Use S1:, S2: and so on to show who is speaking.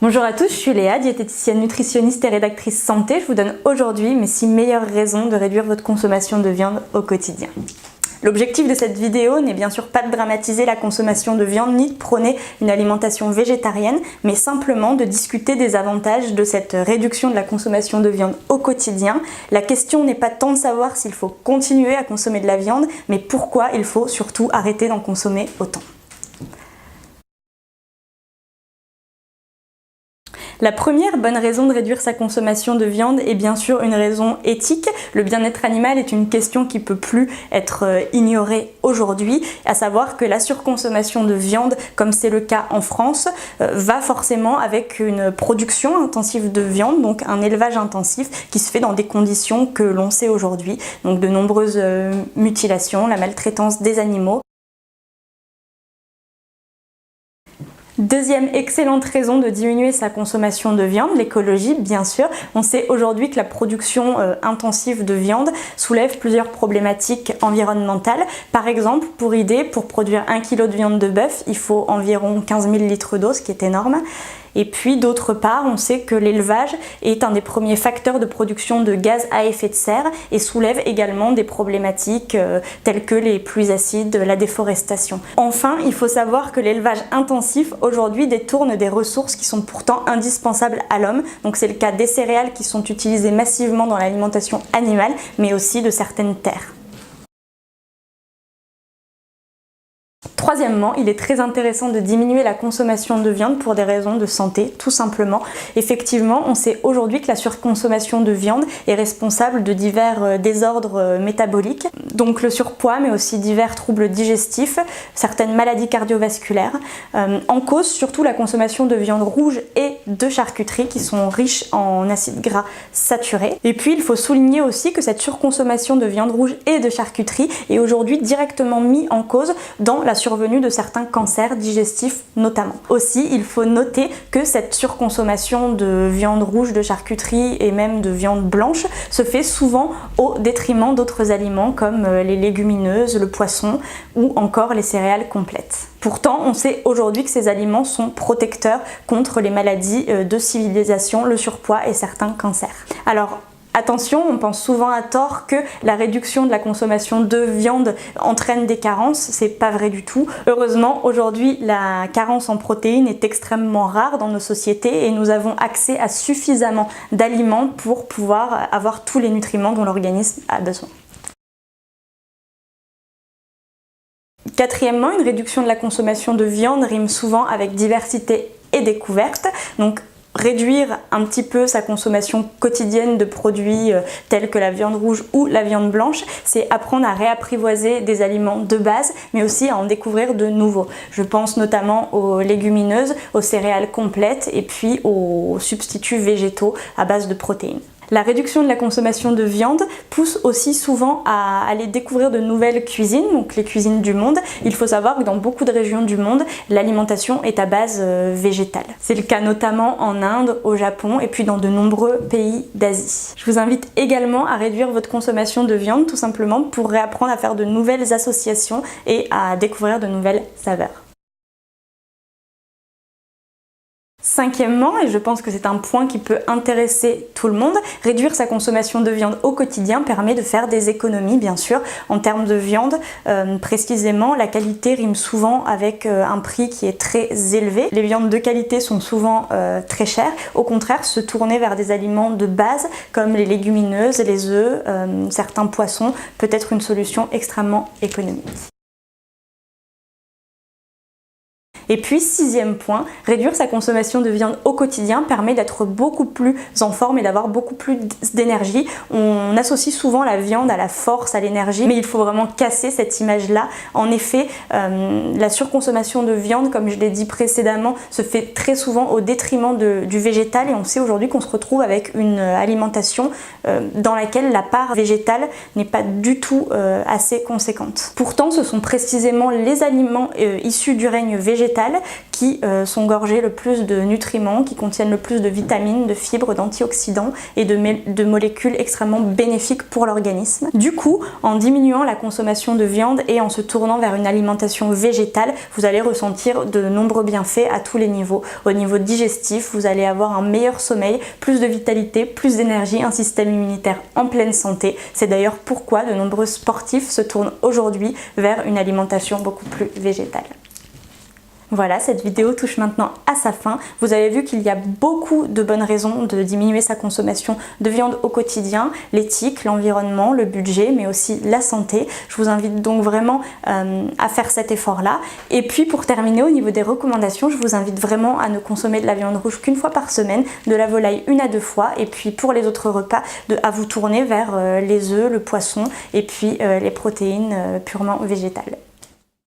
S1: Bonjour à tous, je suis Léa, diététicienne nutritionniste et rédactrice santé. Je vous donne aujourd'hui mes 6 meilleures raisons de réduire votre consommation de viande au quotidien. L'objectif de cette vidéo n'est bien sûr pas de dramatiser la consommation de viande ni de prôner une alimentation végétarienne, mais simplement de discuter des avantages de cette réduction de la consommation de viande au quotidien. La question n'est pas tant de savoir s'il faut continuer à consommer de la viande, mais pourquoi il faut surtout arrêter d'en consommer autant. La première bonne raison de réduire sa consommation de viande est bien sûr une raison éthique. Le bien-être animal est une question qui ne peut plus être ignorée aujourd'hui, à savoir que la surconsommation de viande, comme c'est le cas en France, va forcément avec une production intensive de viande, donc un élevage intensif qui se fait dans des conditions que l'on sait aujourd'hui, donc de nombreuses mutilations, la maltraitance des animaux. Deuxième excellente raison de diminuer sa consommation de viande, l'écologie bien sûr. On sait aujourd'hui que la production intensive de viande soulève plusieurs problématiques environnementales. Par exemple, pour produire 1 kg de viande de bœuf, il faut environ 15 000 litres d'eau, ce qui est énorme. Et puis d'autre part, on sait que l'élevage est un des premiers facteurs de production de gaz à effet de serre et soulève également des problématiques telles que les pluies acides, la déforestation. Enfin, il faut savoir que l'élevage intensif aujourd'hui détourne des ressources qui sont pourtant indispensables à l'homme. Donc c'est le cas des céréales qui sont utilisées massivement dans l'alimentation animale, mais aussi de certaines terres. Troisièmement, il est très intéressant de diminuer la consommation de viande pour des raisons de santé, tout simplement. Effectivement, on sait aujourd'hui que la surconsommation de viande est responsable de divers désordres métaboliques, donc le surpoids, mais aussi divers troubles digestifs, certaines maladies cardiovasculaires. En cause, surtout la consommation de viande rouge et de charcuterie qui sont riches en acides gras saturés. Et puis, il faut souligner aussi que cette surconsommation de viande rouge et de charcuterie est aujourd'hui directement mise en cause dans la survenue de certains cancers digestifs notamment. Aussi, il faut noter que cette surconsommation de viande rouge, de charcuterie et même de viande blanche se fait souvent au détriment d'autres aliments comme les légumineuses, le poisson ou encore les céréales complètes. Pourtant, on sait aujourd'hui que ces aliments sont protecteurs contre les maladies de civilisation, le surpoids et certains cancers. Alors, attention, on pense souvent à tort que la réduction de la consommation de viande entraîne des carences, c'est pas vrai du tout. Heureusement, aujourd'hui, la carence en protéines est extrêmement rare dans nos sociétés et nous avons accès à suffisamment d'aliments pour pouvoir avoir tous les nutriments dont l'organisme a besoin. Quatrièmement, une réduction de la consommation de viande rime souvent avec diversité et découverte. Donc, réduire un petit peu sa consommation quotidienne de produits tels que la viande rouge ou la viande blanche, c'est apprendre à réapprivoiser des aliments de base, mais aussi à en découvrir de nouveaux. Je pense notamment aux légumineuses, aux céréales complètes et puis aux substituts végétaux à base de protéines. La réduction de la consommation de viande pousse aussi souvent à aller découvrir de nouvelles cuisines, donc les cuisines du monde. Il faut savoir que dans beaucoup de régions du monde, l'alimentation est à base végétale. C'est le cas notamment en Inde, au Japon et puis dans de nombreux pays d'Asie. Je vous invite également à réduire votre consommation de viande tout simplement pour réapprendre à faire de nouvelles associations et à découvrir de nouvelles saveurs. Cinquièmement, et je pense que c'est un point qui peut intéresser tout le monde, réduire sa consommation de viande au quotidien permet de faire des économies, bien sûr. En termes de viande, précisément, la qualité rime souvent avec un prix qui est très élevé. Les viandes de qualité sont souvent très chères. Au contraire, se tourner vers des aliments de base comme les légumineuses, les œufs, certains poissons peut être une solution extrêmement économique. Et puis, sixième point, réduire sa consommation de viande au quotidien permet d'être beaucoup plus en forme et d'avoir beaucoup plus d'énergie. On associe souvent la viande à la force, à l'énergie, mais il faut vraiment casser cette image-là. En effet, la surconsommation de viande, comme je l'ai dit précédemment, se fait très souvent au détriment du végétal et on sait aujourd'hui qu'on se retrouve avec une alimentation dans laquelle la part végétale n'est pas du tout assez conséquente. Pourtant, ce sont précisément les aliments issus du règne végétal végétales qui sont gorgées le plus de nutriments, qui contiennent le plus de vitamines, de fibres, d'antioxydants et de molécules extrêmement bénéfiques pour l'organisme. Du coup, en diminuant la consommation de viande et en se tournant vers une alimentation végétale, vous allez ressentir de nombreux bienfaits à tous les niveaux. Au niveau digestif, vous allez avoir un meilleur sommeil, plus de vitalité, plus d'énergie, un système immunitaire en pleine santé. C'est d'ailleurs pourquoi de nombreux sportifs se tournent aujourd'hui vers une alimentation beaucoup plus végétale. Voilà, cette vidéo touche maintenant à sa fin. Vous avez vu qu'il y a beaucoup de bonnes raisons de diminuer sa consommation de viande au quotidien, l'éthique, l'environnement, le budget, mais aussi la santé. Je vous invite donc vraiment à faire cet effort-là. Et puis pour terminer, au niveau des recommandations, je vous invite vraiment à ne consommer de la viande rouge qu'une fois par semaine, de la volaille 1 à 2 fois, et puis pour les autres repas, à vous tourner vers les œufs, le poisson et puis les protéines purement végétales.